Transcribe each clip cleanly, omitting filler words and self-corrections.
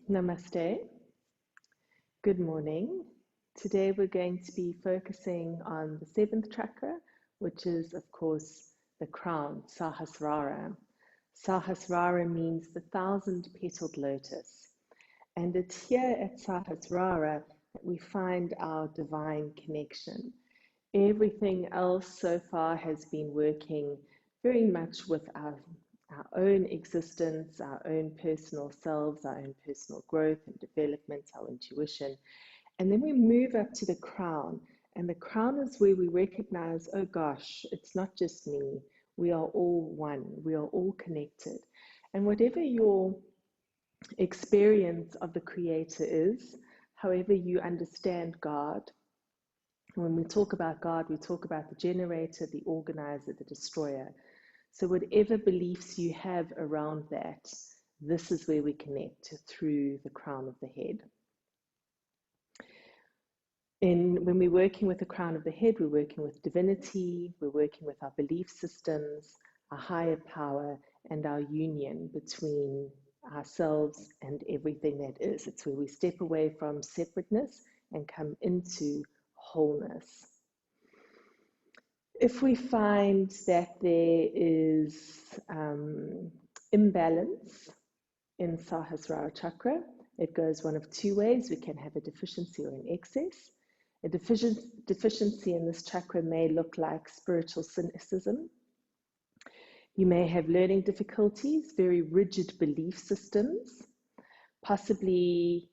Namaste. Good morning. Today we're going to be focusing on the seventh chakra, which is, of course, the crown, Sahasrara. Sahasrara means the thousand-petaled lotus. And it's here at Sahasrara that we find our divine connection. Everything else so far has been working very much with our own existence, our own personal selves, our own personal growth and development, our intuition. And then we move up to the crown. And the crown is where we recognize, oh gosh, it's not just me. We are all one. We are all connected. And whatever your experience of the Creator is, however you understand God, when we talk about God, we talk about the generator, the organizer, the destroyer. So, whatever beliefs you have around that, this is where we connect through the crown of the head. When we're working with the crown of the head, we're working with divinity, we're working with our belief systems, our higher power, and our union between ourselves and everything that is. It's where we step away from separateness and come into wholeness. If we find that there is imbalance in Sahasrara chakra, it goes one of two ways. We can have a deficiency or an excess. A deficiency in this chakra may look like spiritual cynicism. You may have learning difficulties, very rigid belief systems, possibly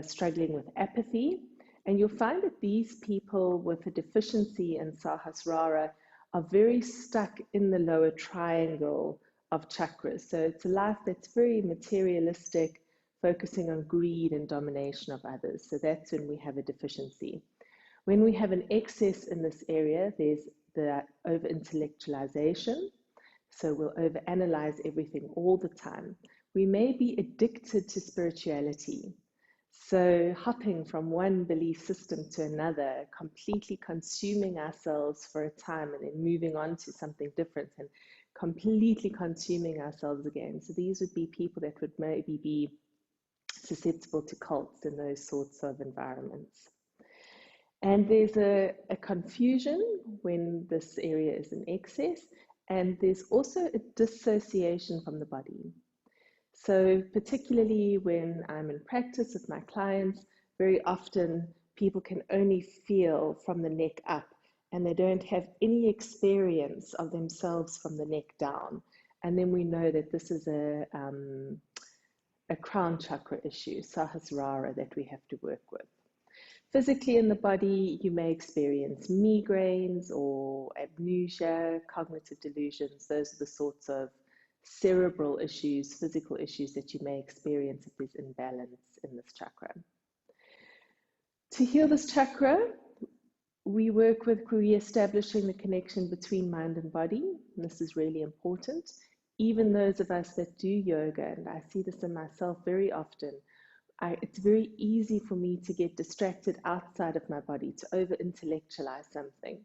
struggling with apathy. And you'll find that these people with a deficiency in Sahasrara are very stuck in the lower triangle of chakras. So it's a life that's very materialistic, focusing on greed and domination of others. So that's when we have a deficiency. When we have an excess in this area, there's the over-intellectualization. So we'll overanalyze everything all the time. We may be addicted to spirituality. So hopping from one belief system to another, completely consuming ourselves for a time and then moving on to something different and completely consuming ourselves again. So these would be people that would maybe be susceptible to cults in those sorts of environments. And there's a confusion when this area is in excess, and there's also a dissociation from the body. So particularly when I'm in practice with my clients, very often people can only feel from the neck up, and they don't have any experience of themselves from the neck down. And then we know that this is a crown chakra issue, Sahasrara, that we have to work with. Physically in the body, you may experience migraines or amnesia, cognitive delusions. Those are the sorts of cerebral issues, physical issues that you may experience if there's imbalance in this chakra. To heal this chakra, we work with re-establishing the connection between mind and body. And this is really important. Even those of us that do yoga, and I see this in myself very often, it's very easy for me to get distracted outside of my body, to over-intellectualize something.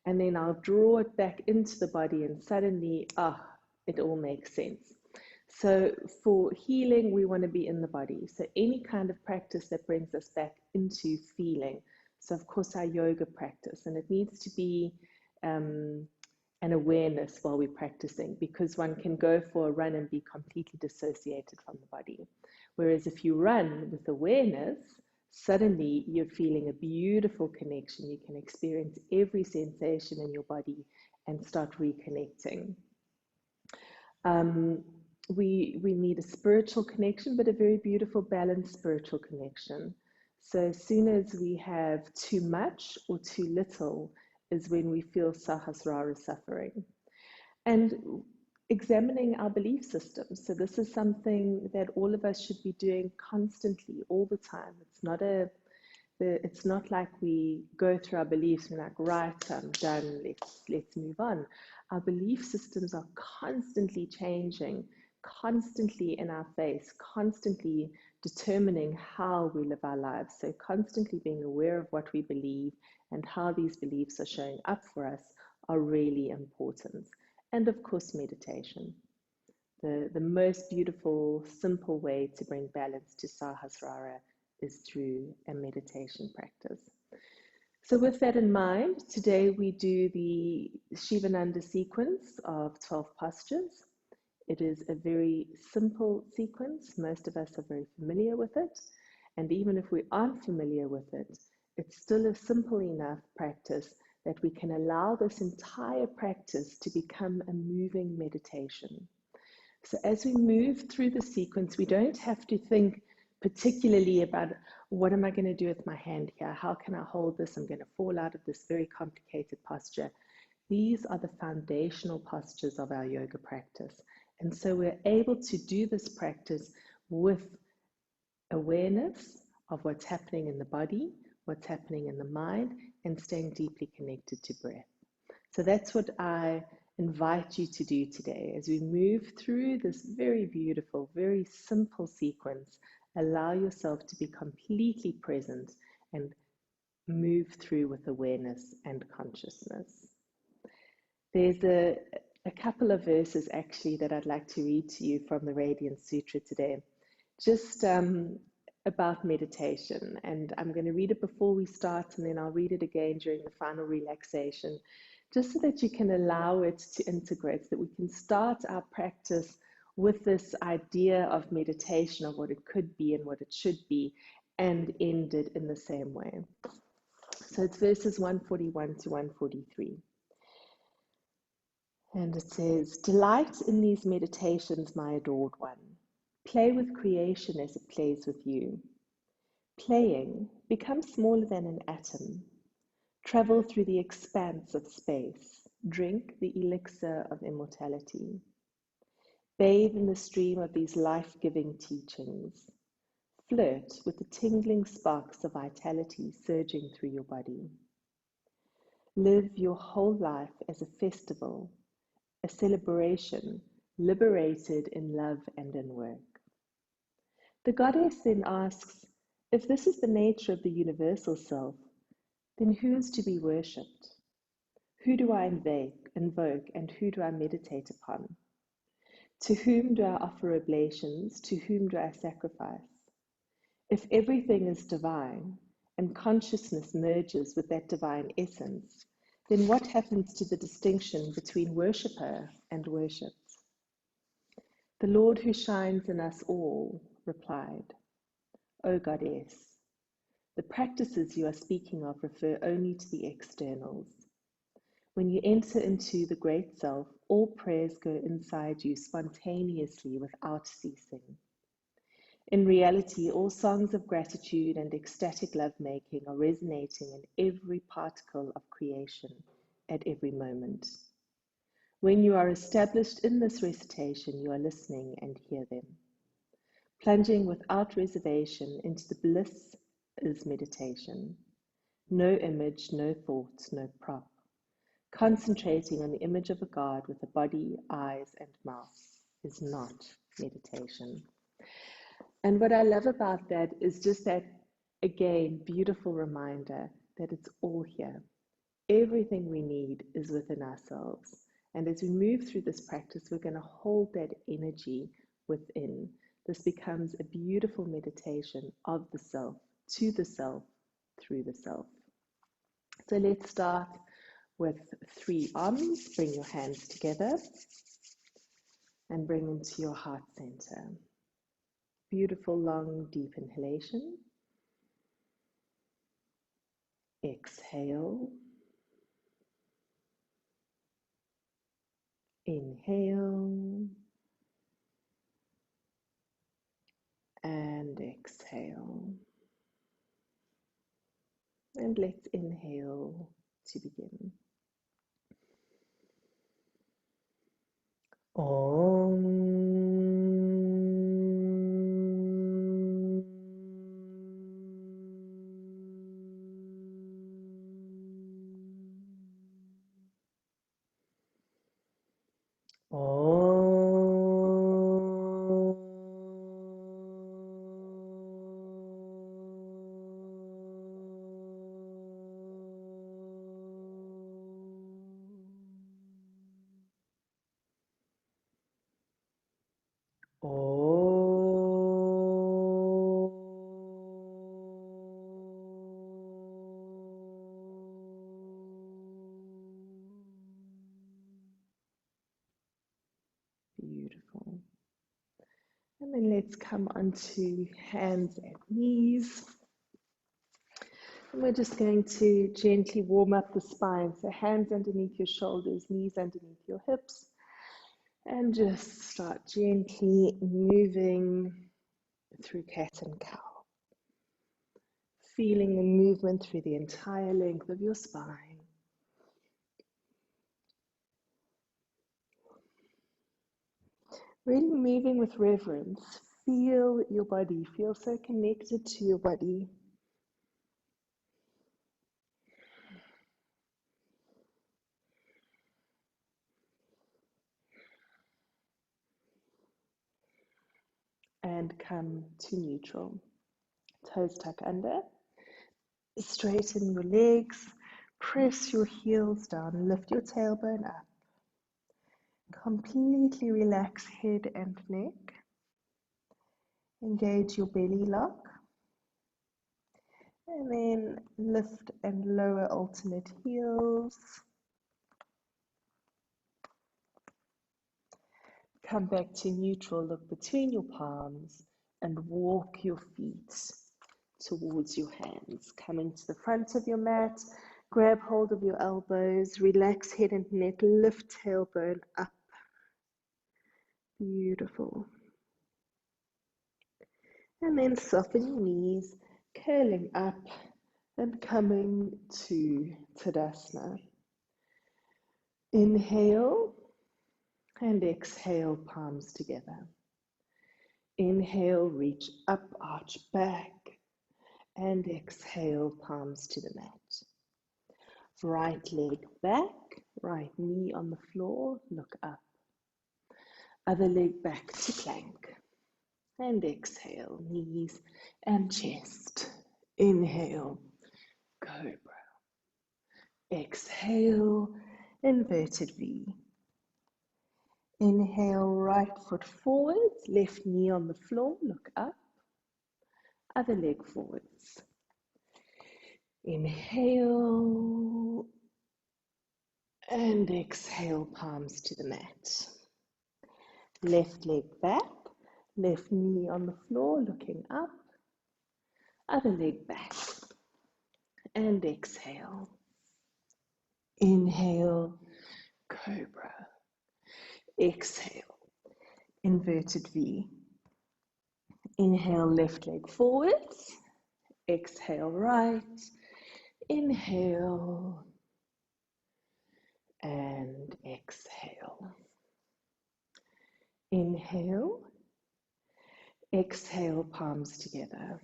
And then I'll draw it back into the body and suddenly, it all makes sense. So for healing, we want to be in the body. So any kind of practice that brings us back into feeling. So of course our yoga practice, and it needs to be an awareness while we're practicing, because one can go for a run and be completely dissociated from the body. Whereas if you run with awareness, suddenly you're feeling a beautiful connection. You can experience every sensation in your body and start reconnecting. We need a spiritual connection, but a very beautiful, balanced spiritual connection. So as soon as we have too much or too little is when we feel Sahasrara suffering. And examining our belief systems. So this is something that all of us should be doing constantly, all the time. It's not like we go through our beliefs and we're like, right, I'm done, let's move on. Our belief systems are constantly changing, constantly in our face, constantly determining how we live our lives. So constantly being aware of what we believe and how these beliefs are showing up for us are really important. And of course, meditation. The most beautiful, simple way to bring balance to Sahasrara is through a meditation practice. So with that in mind, today we do the Shivananda sequence of 12 postures. It is a very simple sequence. Most of us are very familiar with it. And even if we aren't familiar with it, it's still a simple enough practice that we can allow this entire practice to become a moving meditation. So as we move through the sequence, we don't have to think particularly about what am I going to do with my hand here? How can I hold this? I'm going to fall out of this very complicated posture. These are the foundational postures of our yoga practice. And so we're able to do this practice with awareness of what's happening in the body, what's happening in the mind, and staying deeply connected to breath. So that's what I invite you to do today. As we move through this very beautiful, very simple sequence, allow yourself to be completely present and move through with awareness and consciousness. There's a couple of verses actually that I'd like to read to you from the Radiance Sutra today, just about meditation. And I'm going to read it before we start, and then I'll read it again during the final relaxation, just so that you can allow it to integrate, so that we can start our practice with this idea of meditation, of what it could be and what it should be, and end it in the same way. So it's verses 141 to 143. And it says, "Delight in these meditations, my adored one. Play with creation as it plays with you. Playing, become smaller than an atom. Travel through the expanse of space. Drink the elixir of immortality. Bathe in the stream of these life-giving teachings. Flirt with the tingling sparks of vitality surging through your body. Live your whole life as a festival, a celebration, liberated in love and in work." The goddess then asks, if this is the nature of the universal self, then who is to be worshipped? Who do I invoke, and who do I meditate upon? To whom do I offer oblations? To whom do I sacrifice? If everything is divine, and consciousness merges with that divine essence, then what happens to the distinction between worshipper and worshipped? The Lord who shines in us all replied, "O goddess, the practices you are speaking of refer only to the externals. When you enter into the great self, all prayers go inside you spontaneously without ceasing. In reality, all songs of gratitude and ecstatic lovemaking are resonating in every particle of creation at every moment. When you are established in this recitation, you are listening and hear them. Plunging without reservation into the bliss is meditation. No image, no thought, no prop. Concentrating on the image of a God with a body, eyes, and mouth is not meditation." And what I love about that is just that, again, beautiful reminder that it's all here. Everything we need is within ourselves. And as we move through this practice, we're going to hold that energy within. This becomes a beautiful meditation of the self, to the self, through the self. So let's start with 3 arms. Bring your hands together and bring them to your heart center. Beautiful, long, deep inhalation. Exhale. Inhale. And exhale. And let's inhale to begin. Om. And then let's come onto hands and knees. And we're just going to gently warm up the spine. So hands underneath your shoulders, knees underneath your hips. And just start gently moving through cat and cow. Feeling the movement through the entire length of your spine. Really moving with reverence. Feel your body. Feel so connected to your body. And come to neutral. Toes tuck under. Straighten your legs. Press your heels down. Lift your tailbone up. Completely relax head and neck. Engage your belly lock. And then lift and lower alternate heels. Come back to neutral, look between your palms and walk your feet towards your hands. Coming to the front of your mat, grab hold of your elbows, relax head and neck, lift tailbone up. Beautiful. And then soften your knees, curling up and coming to Tadasana. Inhale and exhale, palms together. Inhale, reach up, arch back, and exhale, palms to the mat. Right leg back, right knee on the floor, look up. Other leg back to plank. And exhale, knees and chest. Inhale, cobra. Exhale, inverted V. Inhale, right foot forwards, left knee on the floor, look up. Other leg forwards. Inhale and exhale, palms to the mat. Left leg back, left knee on the floor, looking up. Other leg back and exhale. Inhale, cobra. Exhale, inverted V. Inhale, left leg forwards. Exhale, right. Inhale and exhale. Inhale. Exhale, palms together.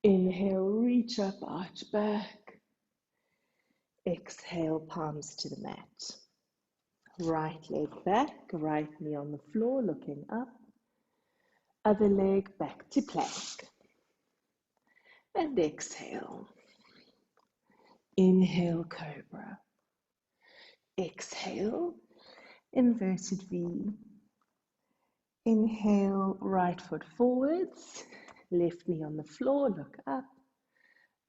Inhale, reach up, arch back. Exhale, palms to the mat. Right leg back, right knee on the floor, looking up. Other leg back to plank. And exhale. Inhale, cobra. Exhale, inverted V. Inhale, right foot forwards, left knee on the floor, look up.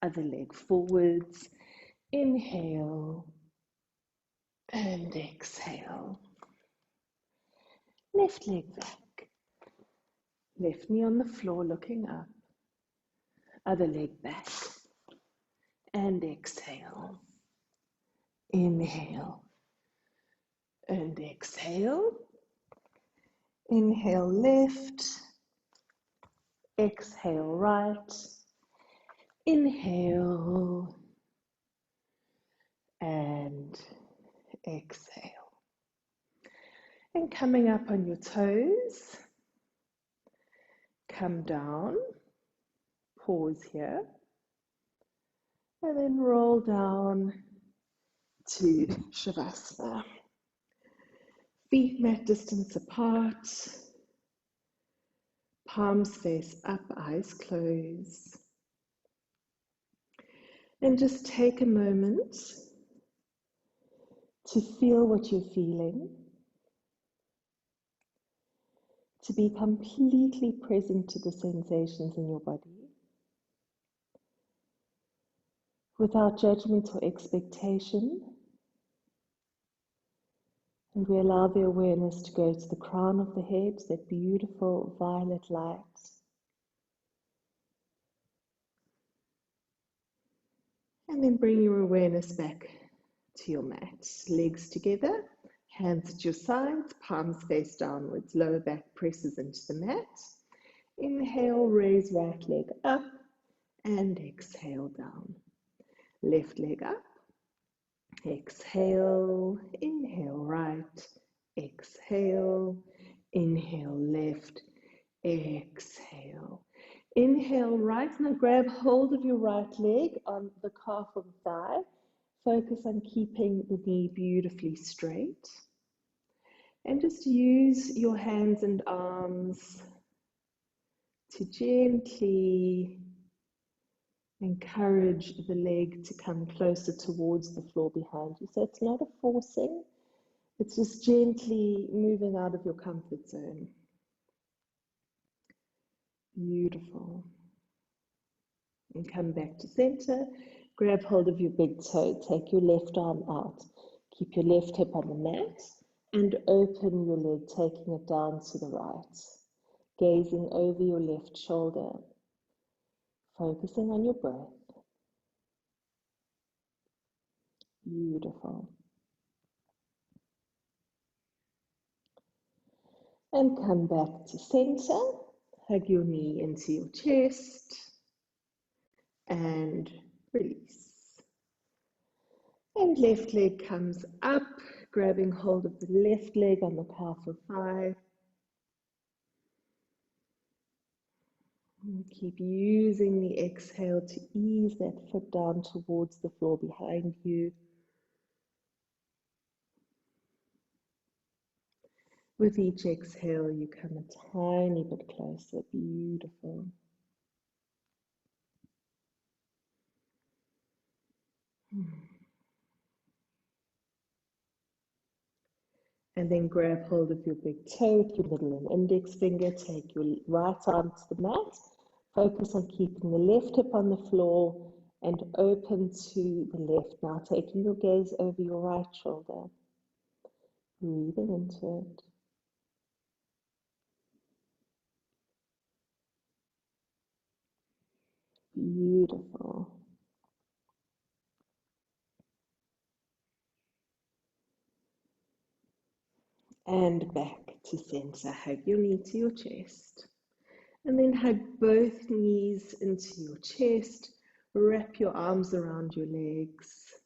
Other leg forwards. Inhale and exhale. Left leg back. Left knee on the floor, looking up. Other leg back. And exhale. Inhale and exhale. Inhale, left. Exhale, right. Inhale and exhale. And coming up on your toes, come down, pause here, and then roll down to Shavasana. Feet mat distance apart, palms face up, eyes closed. And just take a moment to feel what you're feeling, to be completely present to the sensations in your body, without judgment or expectation, And we allow the awareness to go to the crown of the head, that beautiful violet light. And then bring your awareness back to your mat. Legs together, hands at your sides, palms face downwards, lower back presses into the mat. Inhale, raise right leg up, and exhale down. Left leg up, exhale, inhale right, exhale, inhale left, exhale. Inhale right, now grab hold of your right leg on the calf of the thigh. Focus on keeping the knee beautifully straight. And just use your hands and arms to gently encourage the leg to come closer towards the floor behind you. So it's not a forcing, it's just gently moving out of your comfort zone. Beautiful. And come back to center. Grab hold of your big toe. Take your left arm out. Keep your left hip on the mat and open your leg, taking it down to the right. Gazing over your left shoulder. Focusing on your breath. Beautiful. And come back to center. Hug your knee into your chest. And release. And left leg comes up, grabbing hold of the left leg on the calf of thigh. And keep using the exhale to ease that foot down towards the floor behind you. With each exhale, you come a tiny bit closer. Beautiful. And then grab hold of your big toe with your middle and index finger. Take your right arm to the mat. Focus on keeping the left hip on the floor and open to the left. Now taking your gaze over your right shoulder. Breathing into it. Beautiful. And back to center. Hug your knee to your chest. And then hug both knees into your chest. Wrap your arms around your legs.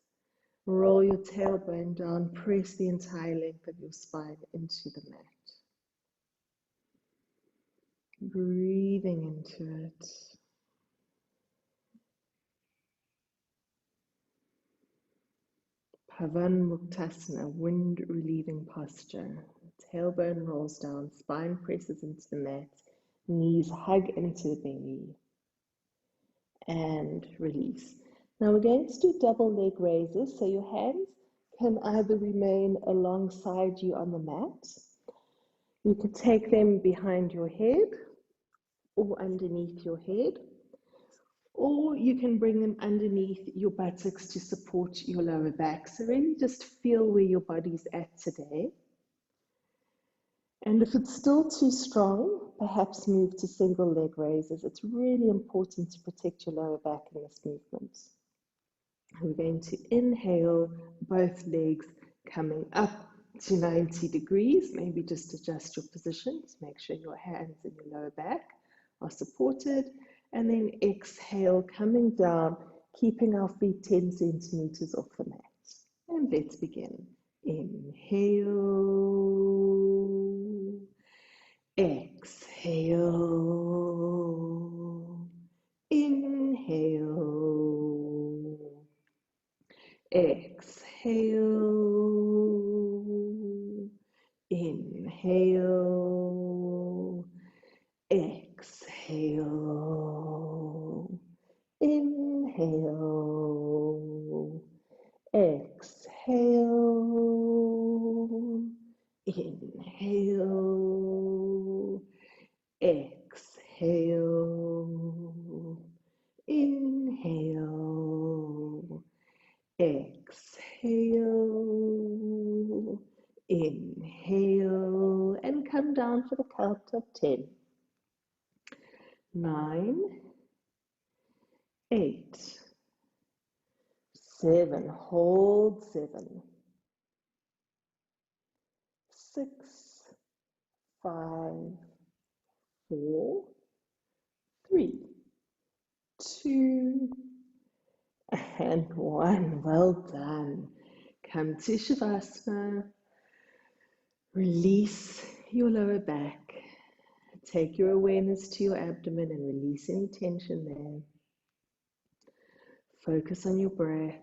Roll your tailbone down. Press the entire length of your spine into the mat. Breathing into it. Pavan Muktasana, wind relieving posture. Tailbone rolls down, spine presses into the mat, knees hug into the belly. And release. Now we're going to do double leg raises, so your hands can either remain alongside you on the mat. You could take them behind your head or underneath your head, or you can bring them underneath your buttocks to support your lower back. So really just feel where your body's at today. And if it's still too strong, perhaps move to single leg raises. It's really important to protect your lower back in this movement. We're going to inhale, both legs coming up to 90 degrees. Maybe just adjust your position to make sure your hands and your lower back are supported. And then exhale, coming down, keeping our feet 10 centimeters off the mat. And let's begin. Inhale, exhale, inhale, exhale, inhale, exhale, inhale, exhale, inhale, exhale, inhale, exhale, inhale, for the count of 10. 9, 8, 7, hold 7, 6, 5, 4, 3, 2, and 1. Well done. Come to Shavasana. Release your lower back. Take your awareness to your abdomen and release any tension there. Focus on your breath.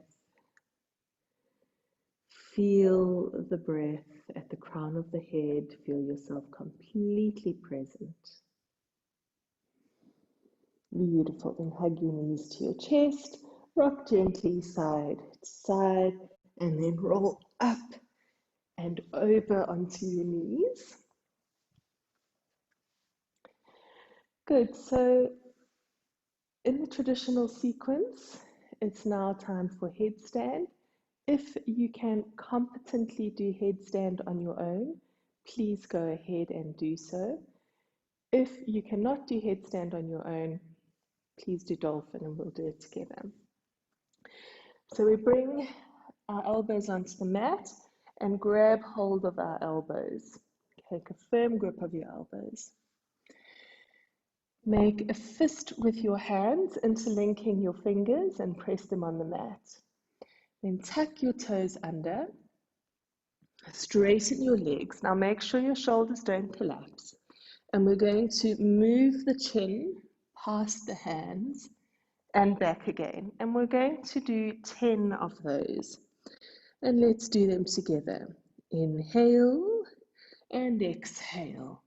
Feel the breath at the crown of the head. Feel yourself completely present. Beautiful. Then hug your knees to your chest. Rock gently side to side. And then roll up and over onto your knees. Good. So in the traditional sequence, it's now time for headstand. If you can competently do headstand on your own, please go ahead and do so. If you cannot do headstand on your own, please do dolphin and we'll do it together. So we bring our elbows onto the mat and grab hold of our elbows. Take a firm grip of your elbows. Make a fist with your hands, interlinking your fingers and press them on the mat. Then tuck your toes under, straighten your legs. Now make sure your shoulders don't collapse. And we're going to move the chin past the hands and back again. And we're going to do 10 of those. And let's do them together. Inhale and exhale.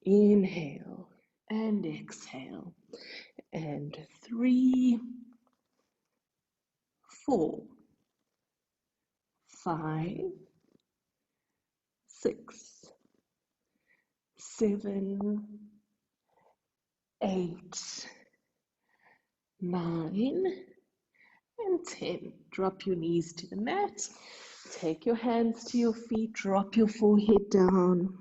Inhale and exhale. And 3, 4, 5, 6, 7, 8, 9, and 10. Drop your knees to the mat. Take your hands to your feet. Drop your forehead down.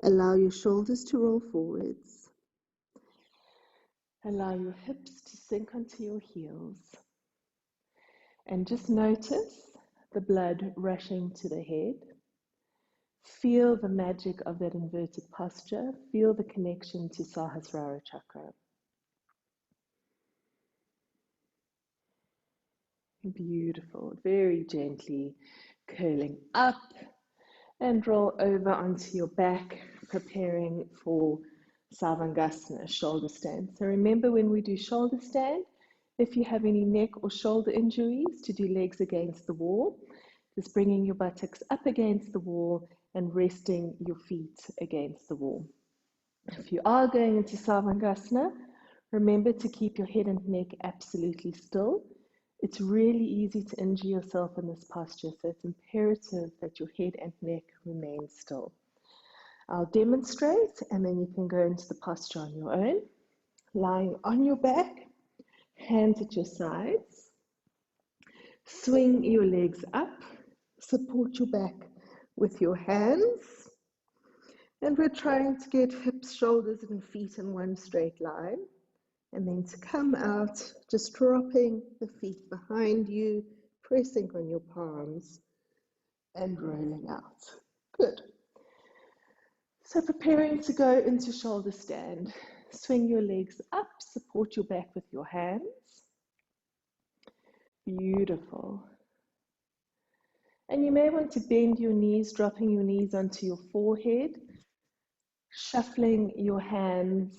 Allow your shoulders to roll forwards. Allow your hips to sink onto your heels. And just notice the blood rushing to the head. Feel the magic of that inverted posture. Feel the connection to Sahasrara chakra. Beautiful. Very gently curling up and roll over onto your back, preparing for Savangasana, shoulder stand. So remember, when we do shoulder stand, if you have any neck or shoulder injuries, to do legs against the wall, just bringing your buttocks up against the wall and resting your feet against the wall. If you are going into Savangasana, remember to keep your head and neck absolutely still. It's really easy to injure yourself in this posture, so it's imperative that your head and neck remain still. I'll demonstrate, and then you can go into the posture on your own. Lying on your back, hands at your sides. Swing your legs up, support your back with your hands. And we're trying to get hips, shoulders, and feet in one straight line. And then to come out, just dropping the feet behind you, pressing on your palms, and rolling out. Good. So preparing to go into shoulder stand. Swing your legs up, support your back with your hands. Beautiful. And you may want to bend your knees, dropping your knees onto your forehead, shuffling your hands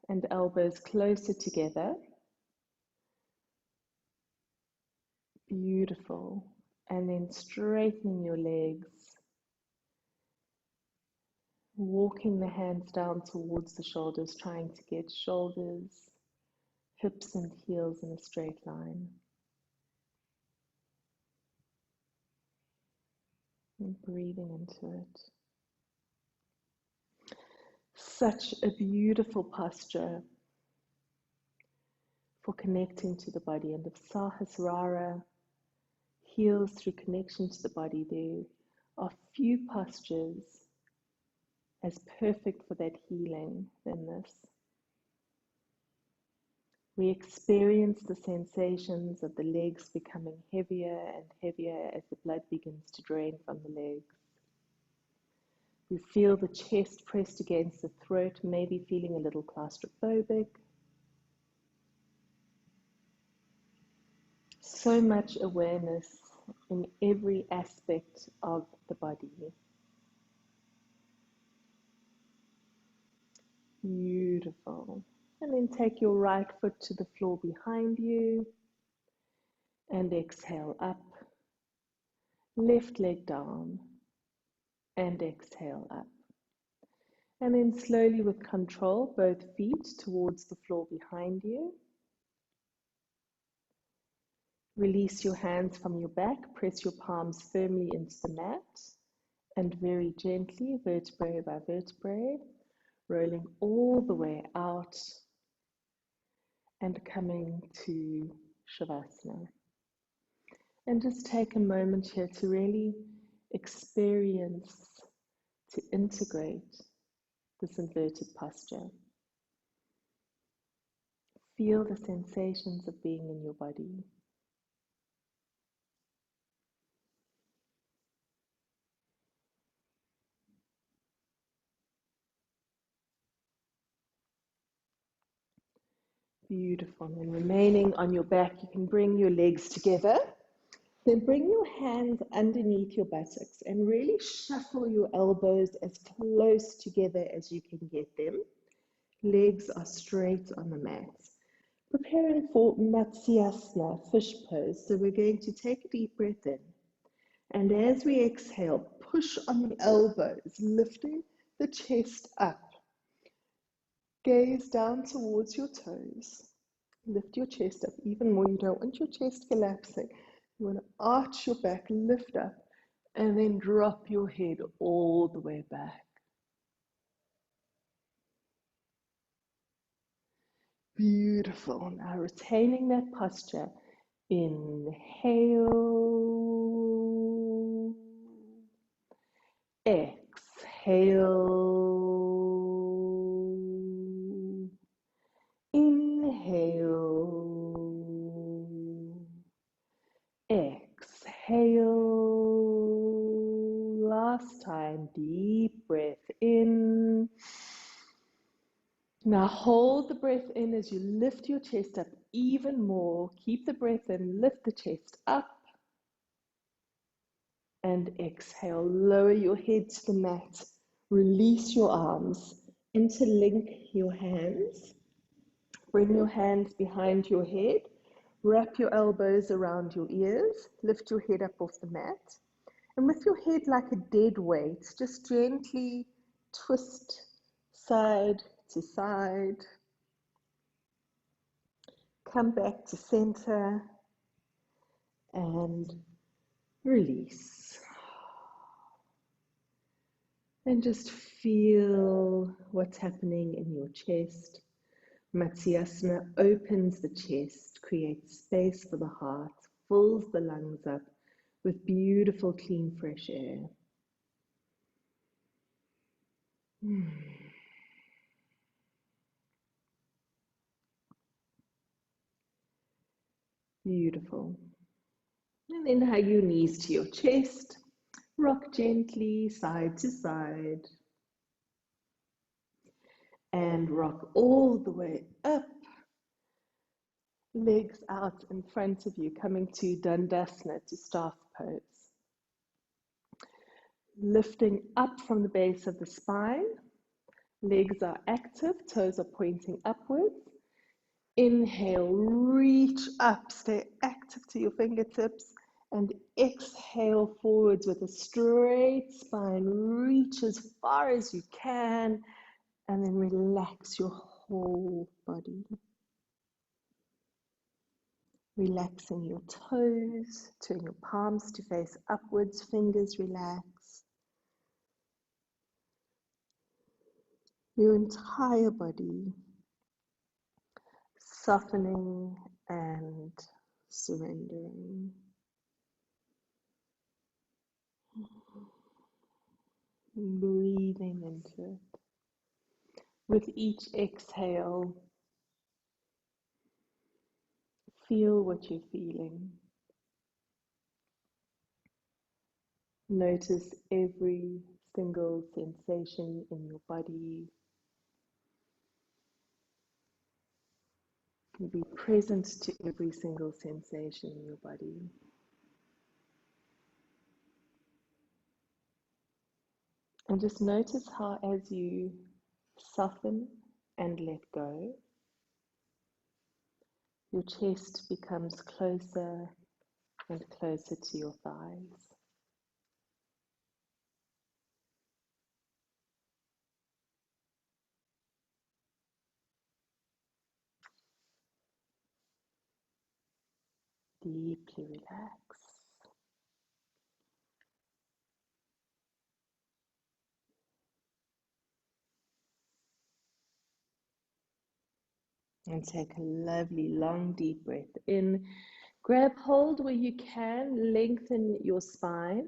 and elbows closer together. Beautiful. And then straightening your legs, walking the hands down towards the shoulders, trying to get shoulders, hips and heels in a straight line. And breathing into it. Such a beautiful posture for connecting to the body. And if Sahasrara heals through connection to the body, there are few postures as perfect for that healing than this. We experience the sensations of the legs becoming heavier and heavier as the blood begins to drain from the legs. We feel the chest pressed against the throat, maybe feeling a little claustrophobic. So much awareness in every aspect of the body. Beautiful. And then take your right foot to the floor behind you and exhale up. Left leg down and exhale up. And then slowly with control, both feet towards the floor behind you. Release your hands from your back, press your palms firmly into the mat, and very gently, vertebrae by vertebrae, rolling all the way out and coming to Shavasana. And just take a moment here to really experience, to integrate this inverted posture. Feel the sensations of being in your body. Beautiful. And remaining on your back, you can bring your legs together. Then bring your hands underneath your buttocks and really shuffle your elbows as close together as you can get them. Legs are straight on the mat. Preparing for Matsyasana, fish pose. So we're going to take a deep breath in. And as we exhale, push on the elbows, lifting the chest up. Gaze down towards your toes. Lift your chest up even more. You don't want your chest collapsing. You want to arch your back, lift up, and then drop your head all the way back. Beautiful. Now retaining that posture. Inhale. Exhale. Inhale. Exhale. Last time, deep breath in. Now hold the breath in as you lift your chest up even more. Keep the breath in, lift the chest up. And exhale, lower your head to the mat. Release your arms. Interlink your hands. Bring your hands behind your head. Wrap your elbows around your ears. Lift your head up off the mat. And with your head like a dead weight, just gently twist side to side. Come back to center and release. And just feel what's happening in your chest. Matsyasana opens the chest, creates space for the heart, fills the lungs up with beautiful, clean, fresh air. Beautiful. And then hug your knees to your chest. Rock gently side to side. And rock all the way up. Legs out in front of you, coming to Dandasana, to staff pose. Lifting up from the base of the spine. Legs are active, toes are pointing upwards. Inhale, reach up, stay active to your fingertips. And exhale forwards with a straight spine. Reach as far as you can. And then relax your whole body. Relaxing your toes, turn your palms to face upwards, fingers relax. Your entire body softening and surrendering. breathing into it. With each exhale, feel what you're feeling. Notice every single sensation in your body. Be present to every single sensation in your body. And just notice how as you soften and let go, your chest becomes closer and closer to your thighs. Deeply relax. And take a lovely long deep breath in. Grab hold where you can, lengthen your spine.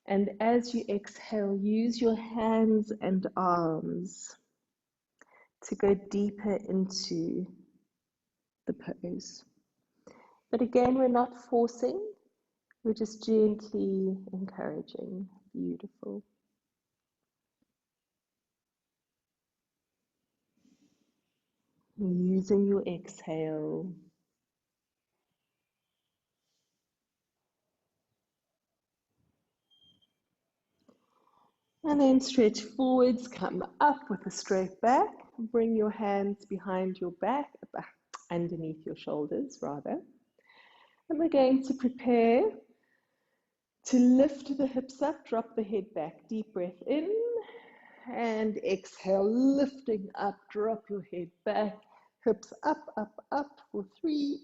And as you exhale, use your hands and arms to go deeper into the pose. But again, we're not forcing, we're just gently encouraging. Beautiful. Using your exhale. And then stretch forwards, come up with a straight back. Bring your hands behind your back, underneath your shoulders rather. And we're going to prepare to lift the hips up, drop the head back. Deep breath in and exhale, lifting up, drop your head back. Hips up, up, up for 3,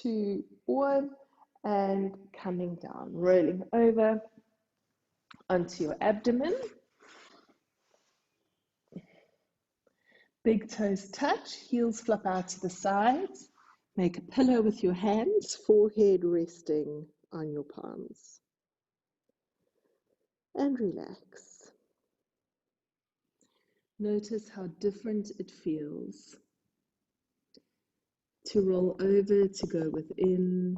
2, 1, and coming down, rolling over onto your abdomen. Big toes touch, heels flop out to the sides. Make a pillow with your hands, forehead resting on your palms. And relax. Notice how different it feels to roll over, to go within,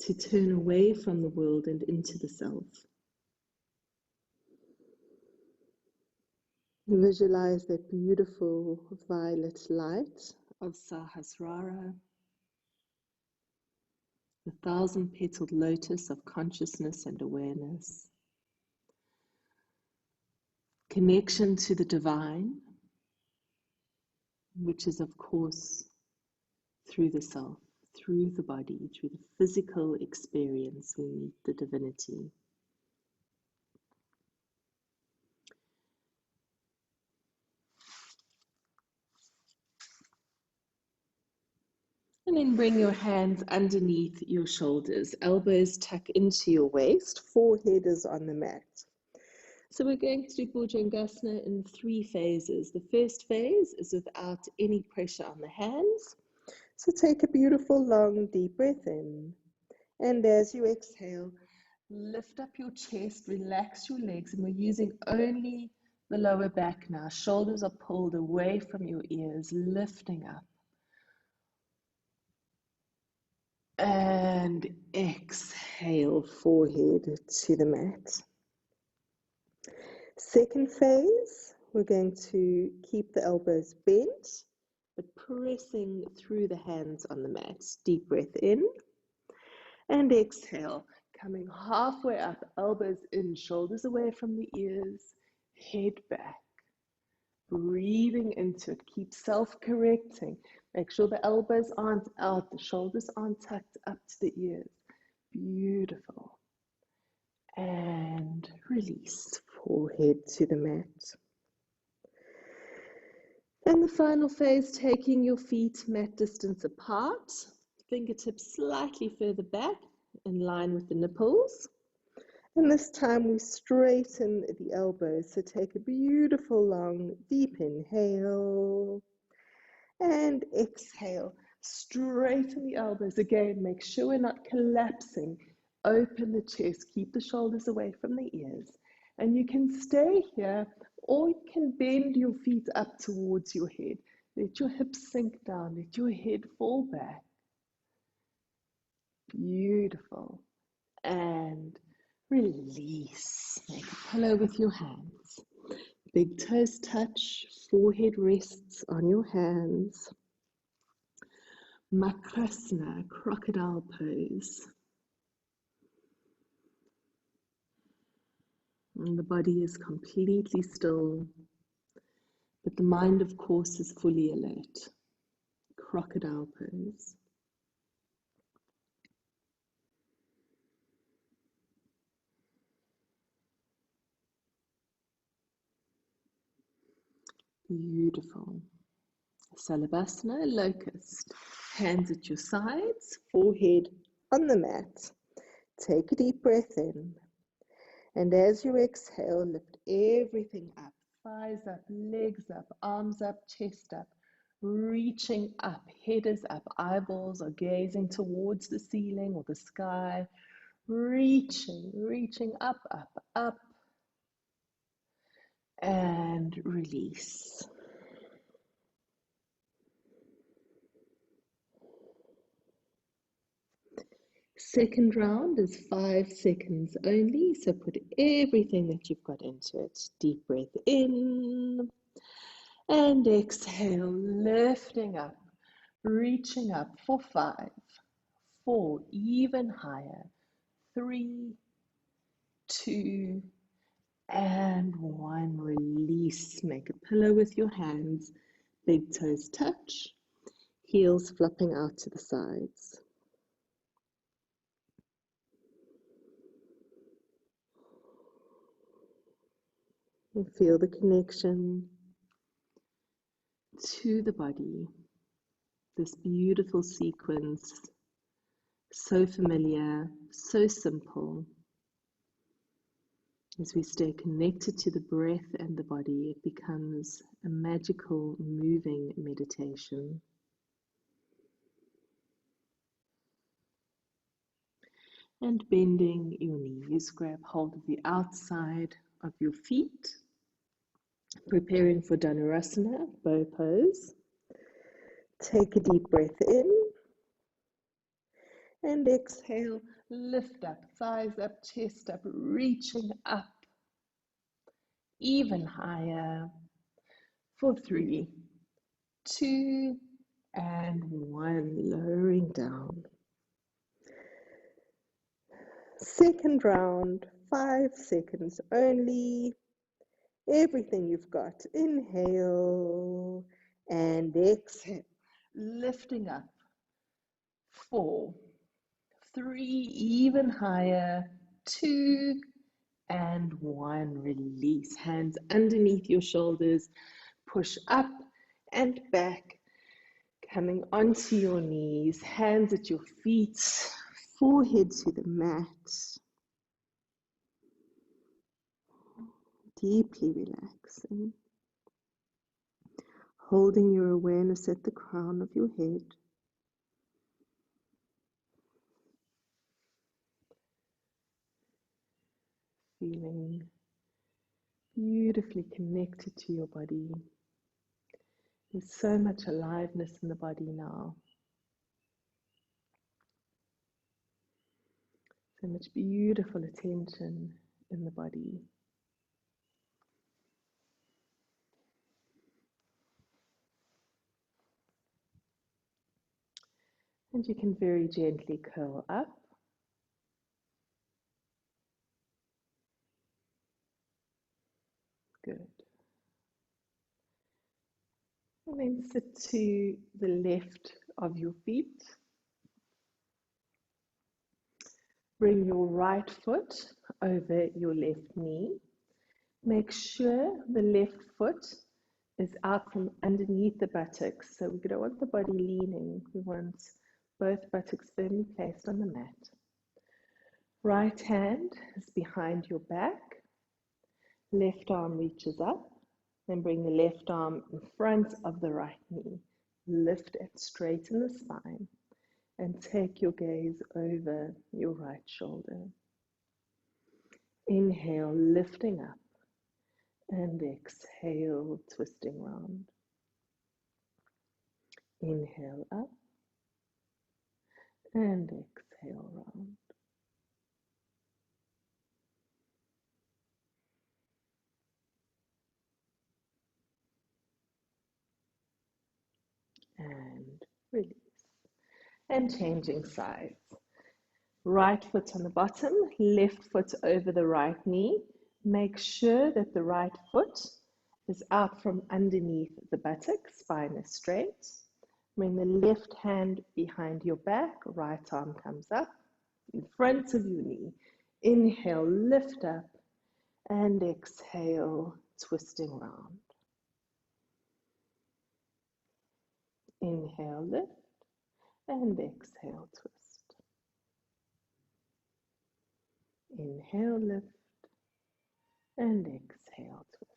to turn away from the world and into the self. Visualize that beautiful violet light of Sahasrara, the 1,000-petaled lotus of consciousness and awareness. Connection to the divine, which is, of course, through the self, through the body, through the physical experience, we meet the divinity. And then bring your hands underneath your shoulders, elbows tuck into your waist, forehead is on the mat. So we're going to do Bhujangasana in 3 phases. The first phase is without any pressure on the hands. So take a beautiful long deep breath in. And as you exhale, lift up your chest, relax your legs, and we're using only the lower back now. Shoulders are pulled away from your ears, lifting up. And exhale, forehead to the mat. Second phase, we're going to keep the elbows bent, but pressing through the hands on the mat. Deep breath in and exhale, coming halfway up, elbows in, shoulders away from the ears, head back. Breathing into it, keep self-correcting. Make sure the elbows aren't out, the shoulders aren't tucked up to the ears. Beautiful. And release, forehead to the mat. And the final phase, taking your feet mat distance apart, fingertips slightly further back, in line with the nipples. And this time we straighten the elbows. So take a beautiful long deep inhale and exhale. Straighten the elbows again. Make sure we're not collapsing. Open the chest. Keep the shoulders away from the ears. And you can stay here, or you can bend your feet up towards your head. Let your hips sink down, let your head fall back. Beautiful. And release. Make a pillow with your hands. Big toes touch, forehead rests on your hands. Makrasana, crocodile pose. And the body is completely still, but the mind, of course, is fully alert. Crocodile pose. Beautiful. Salabhasana, locust. Hands at your sides, forehead on the mat. Take a deep breath in. And as you exhale, lift everything up. Thighs up, legs up, arms up, chest up. Reaching up, head is up, eyeballs are gazing towards the ceiling or the sky. Reaching up, up, up. And release. Second round is 5 seconds only, so put everything that you've got into it. Deep breath in and exhale, lifting up, reaching up for 5, 4, even higher, 3, 2, and 1. Release. Make a pillow with your hands, big toes touch, heels flopping out to the sides. And feel the connection to the body. This beautiful sequence, so familiar, so simple. As we stay connected to the breath and the body, it becomes a magical, moving meditation. And bending your knees, grab hold of the outside of your feet, preparing for Dhanurasana, bow pose. Take a deep breath in and exhale, lift up, thighs up, chest up, reaching up, even higher, for 3, 2, and 1, lowering down. Second round, 5 seconds only. Everything you've got. Inhale and exhale, lifting up, 4, 3, even higher, 2, and 1. Release. Hands underneath your shoulders. Push up and back, coming onto your knees. Hands at your feet, forehead to the mat. Deeply relaxing. Holding your awareness at the crown of your head. Feeling beautifully connected to your body. There's so much aliveness in the body now. So much beautiful attention in the body. And you can very gently curl up. Good. And then sit to the left of your feet. Bring your right foot over your left knee. Make sure the left foot is out from underneath the buttocks. So we don't want the body leaning. We want both buttocks firmly placed on the mat. Right hand is behind your back. Left arm reaches up. Then bring the left arm in front of the right knee. Lift it, straighten the spine. And take your gaze over your right shoulder. Inhale, lifting up, and exhale, twisting round. Inhale up, and exhale round. And release. And changing sides. Right foot on the bottom, left foot over the right knee. Make sure that the right foot is out from underneath the buttocks, spine is straight. Bring the left hand behind your back, right arm comes up in front of your knee. Inhale, lift up, and exhale, twisting round. Inhale, lift, and exhale, twist. Inhale, lift, and exhale, twist.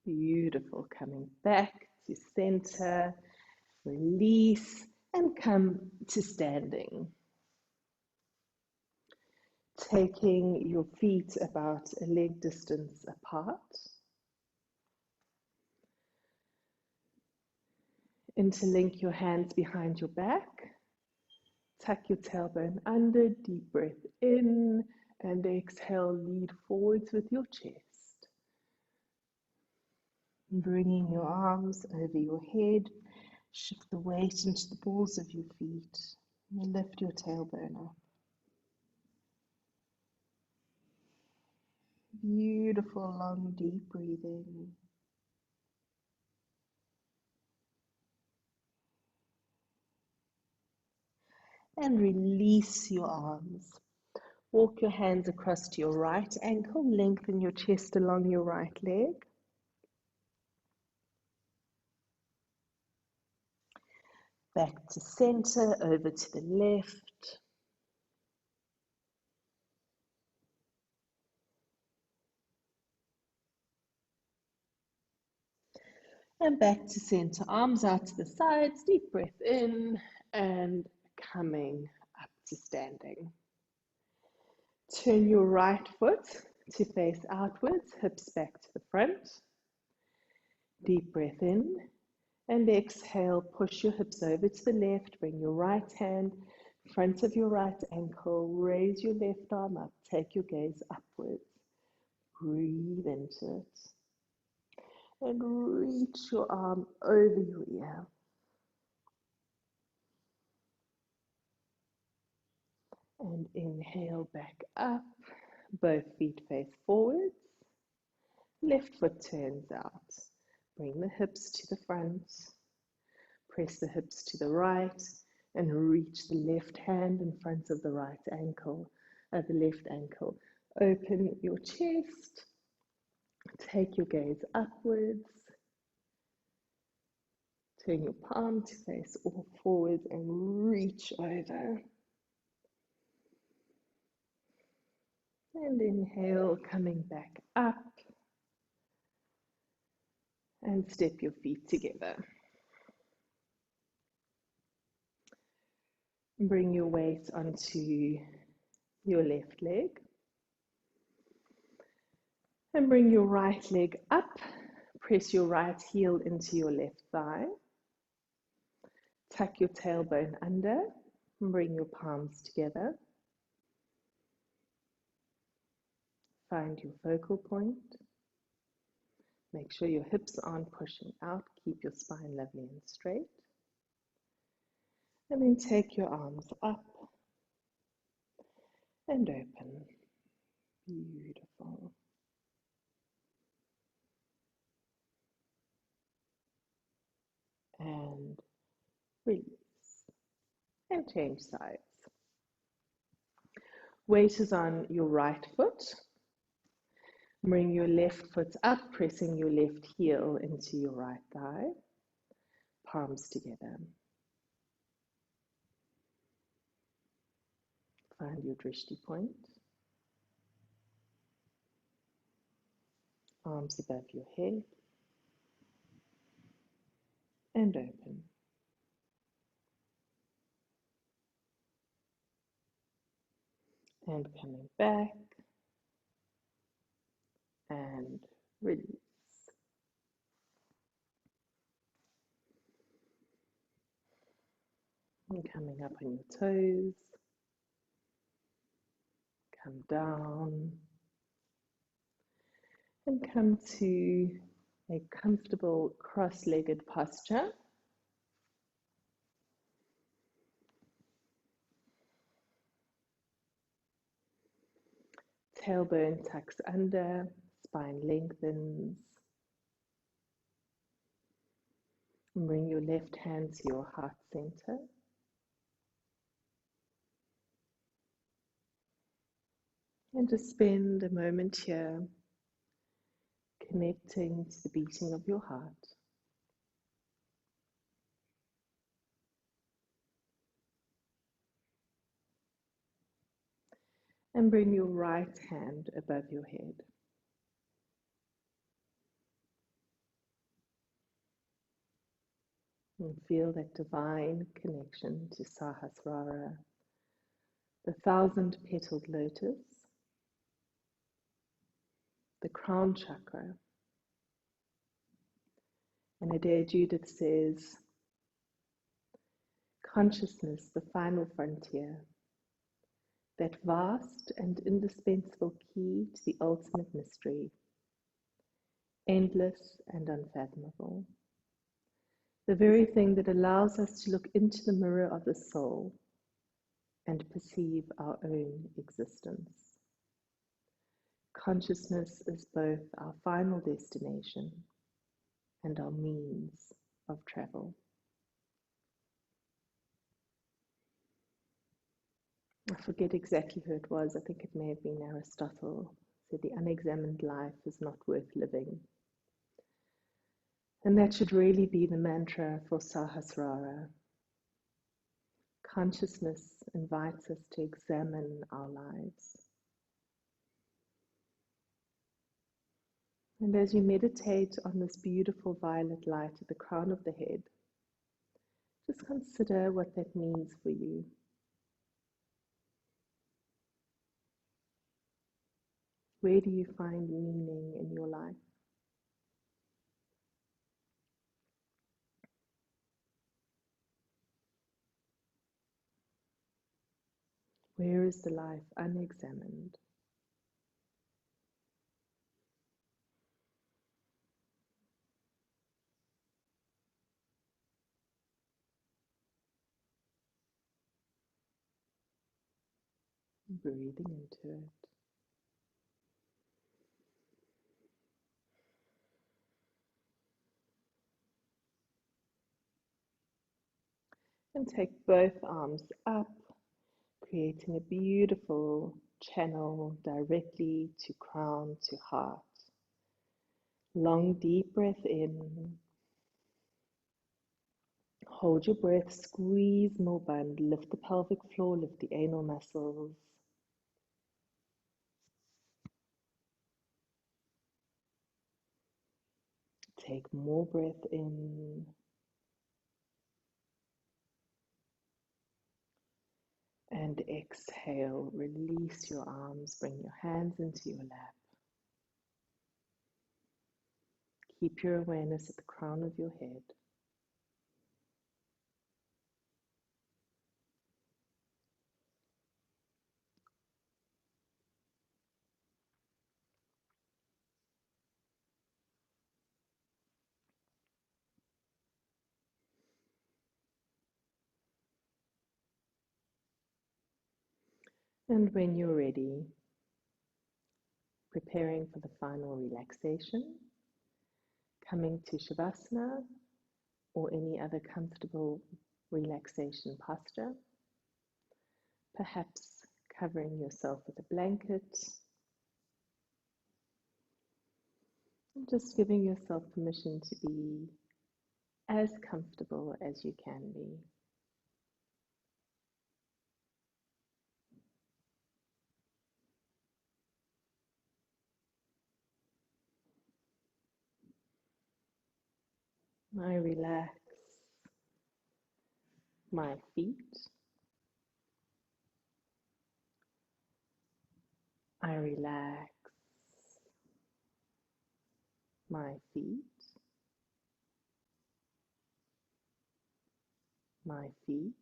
Beautiful. Coming back to center, release, and come to standing. Taking your feet about a leg distance apart. Interlink your hands behind your back. Tuck your tailbone under, deep breath in, and exhale, lead forwards with your chest. Bringing your arms over your head, shift the weight into the balls of your feet, and lift your tailbone up. Beautiful, long, deep breathing. And release your arms. Walk your hands across to your right ankle, lengthen your chest along your right leg. Back to center, over to the left. And back to center, arms out to the sides, deep breath in, and coming up to standing. Turn your right foot to face outwards, hips back to the front. Deep breath in, and exhale, push your hips over to the left, bring your right hand in front of your right ankle, raise your left arm up, take your gaze upwards, breathe into it, and reach your arm over your ear. And inhale back up, both feet face forwards, left foot turns out, bring the hips to the front, press the hips to the right, and reach the left hand in front of the right ankle, the left ankle. Open your chest, take your gaze upwards, turn your palm to face all forwards and reach over. And inhale, coming back up, and step your feet together. Bring your weight onto your left leg. And bring your right leg up. Press your right heel into your left thigh. Tuck your tailbone under. And bring your palms together. Find your focal point. Make sure your hips aren't pushing out. Keep your spine lovely and straight. And then take your arms up and open. Beautiful. And release. And change sides. Weight is on your right foot. Bring your left foot up, pressing your left heel into your right thigh. Palms together. Find your drishti point. Arms above your head. and open. And coming back and release. And coming up on your toes, come down and come to a comfortable cross-legged posture. Tailbone tucks under, spine lengthens. And bring your left hand to your heart center. And just spend a moment here connecting to the beating of your heart. And bring your right hand above your head. And feel that divine connection to Sahasrara, the 1,000-petaled lotus, the crown chakra. And Adair Judith says, consciousness, the final frontier, that vast and indispensable key to the ultimate mystery, endless and unfathomable. The very thing that allows us to look into the mirror of the soul and perceive our own existence. Consciousness is both our final destination and our means of travel. I forget exactly who it was. I think it may have been Aristotle. Said the unexamined life is not worth living. And that should really be the mantra for Sahasrara. Consciousness invites us to examine our lives. And as you meditate on this beautiful violet light at the crown of the head, just consider what that means for you. Where do you find meaning in your life? Where is the life unexamined? Breathing into it. And take both arms up, creating a beautiful channel directly to crown to heart. Long, deep breath in. Hold your breath, squeeze Mulband, lift the pelvic floor, lift the anal muscles. Take more breath in. And exhale, release your arms, bring your hands into your lap. Keep your awareness at the crown of your head. And when you're ready, preparing for the final relaxation, coming to Shavasana or any other comfortable relaxation posture, perhaps covering yourself with a blanket, and just giving yourself permission to be as comfortable as you can be. I relax my feet. I relax my feet, my feet.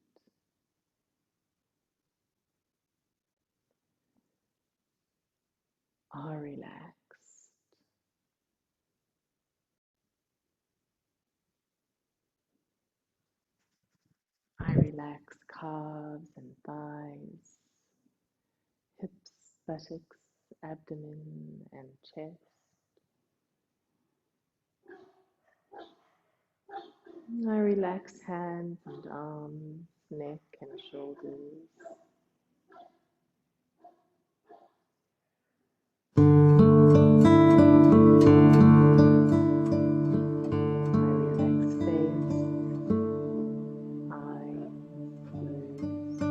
Are relaxed. I relax calves and thighs, hips, buttocks, abdomen, and chest. I relax hands and arms, neck and shoulders. I relax face, eyes, nose.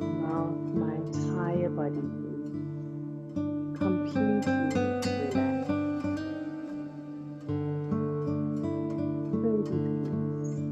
Mouth, my entire body is completely relaxed. Slowly release.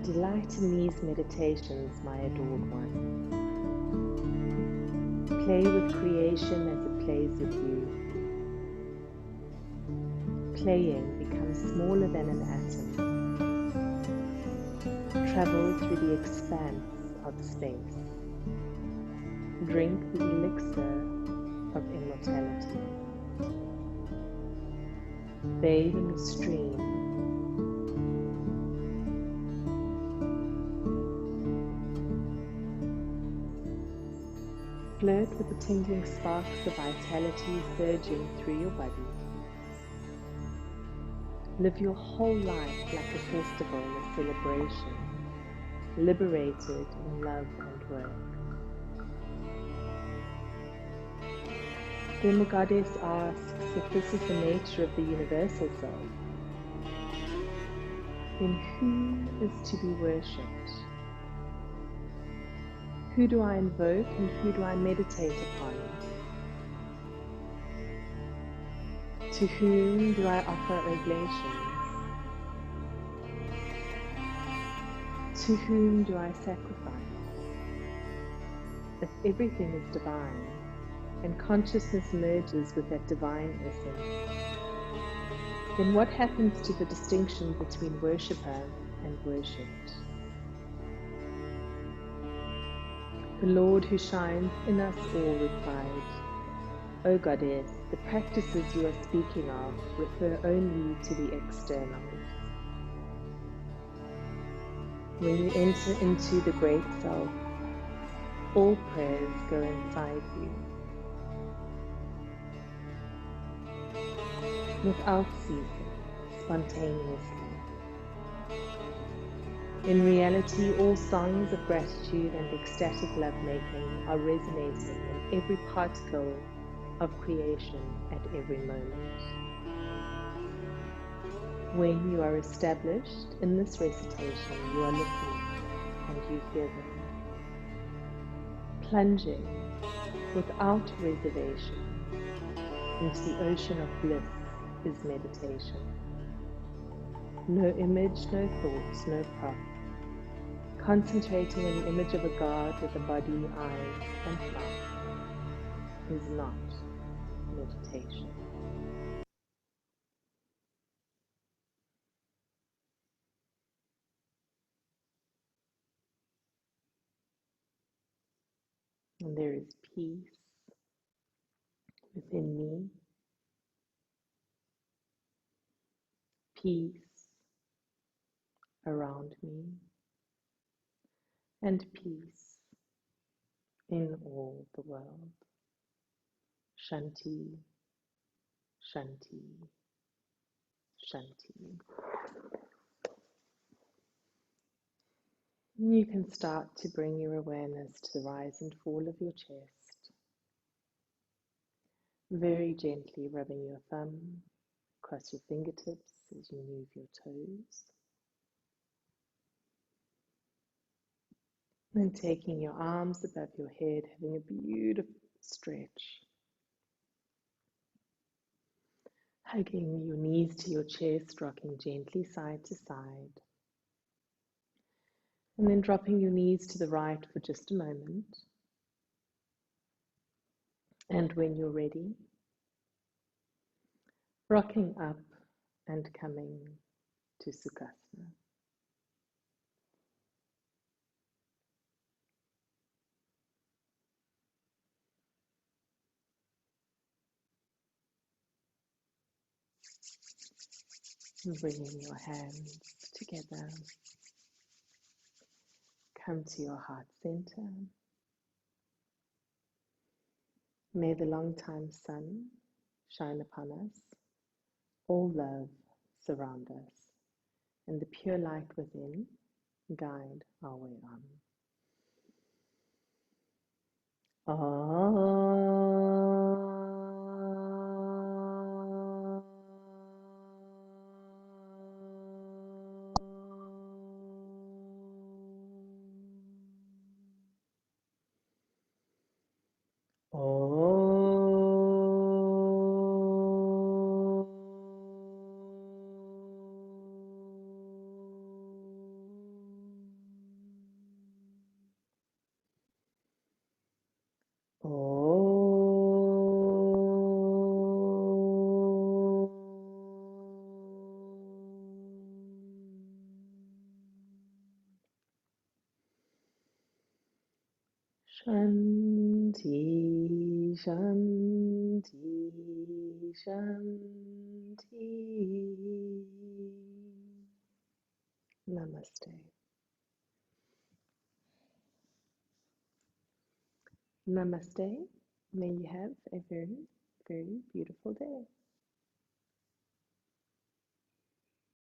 Delight in these meditations, my adored one. Play with creation as it plays with you. Playing becomes smaller than an atom. Travel through the expanse of space. Drink the elixir of immortality. bathe in the stream, flirt with the tingling sparks of vitality surging through your body. Live your whole life like a festival, a celebration, liberated in love and work. Then the goddess asks if this is the nature of the universal soul, then who is to be worshipped? Who do I invoke and who do I meditate upon? To whom do I offer oblations? To whom do I sacrifice? If everything is divine, and consciousness merges with that divine essence, then what happens to the distinction between worshipper and worshipped? The Lord who shines in us all replied, O Goddess, the practices you are speaking of refer only to the externals. When you enter into the Great Self, all prayers go inside you. Without ceasing, spontaneously. In reality, all songs of gratitude and ecstatic lovemaking are resonating in every particle of creation at every moment. When you are established in this recitation, you are listening and you hear them. Plunging without reservation into the ocean of bliss is meditation. No image, no thoughts, no prop. Concentrating on the image of a god with a body, eyes, and mouth is not meditation. And there is peace within me, peace around me, and peace in all the world. Shanti, Shanti, Shanti. You can start to bring your awareness to the rise and fall of your chest, very gently rubbing your thumb across your fingertips as you move your toes. And taking your arms above your head, having a beautiful stretch. Hugging your knees to your chest, rocking gently side to side. And then dropping your knees to the right for just a moment. And when you're ready, rocking up and coming to Sukhasana. And bringing your hands together. Come to your heart center. May the long-time sun shine upon us. All love surround us. And the pure light within guide our way on. Shanti, Shanti, Shanti. Namaste. Namaste. May you have a very, very beautiful day.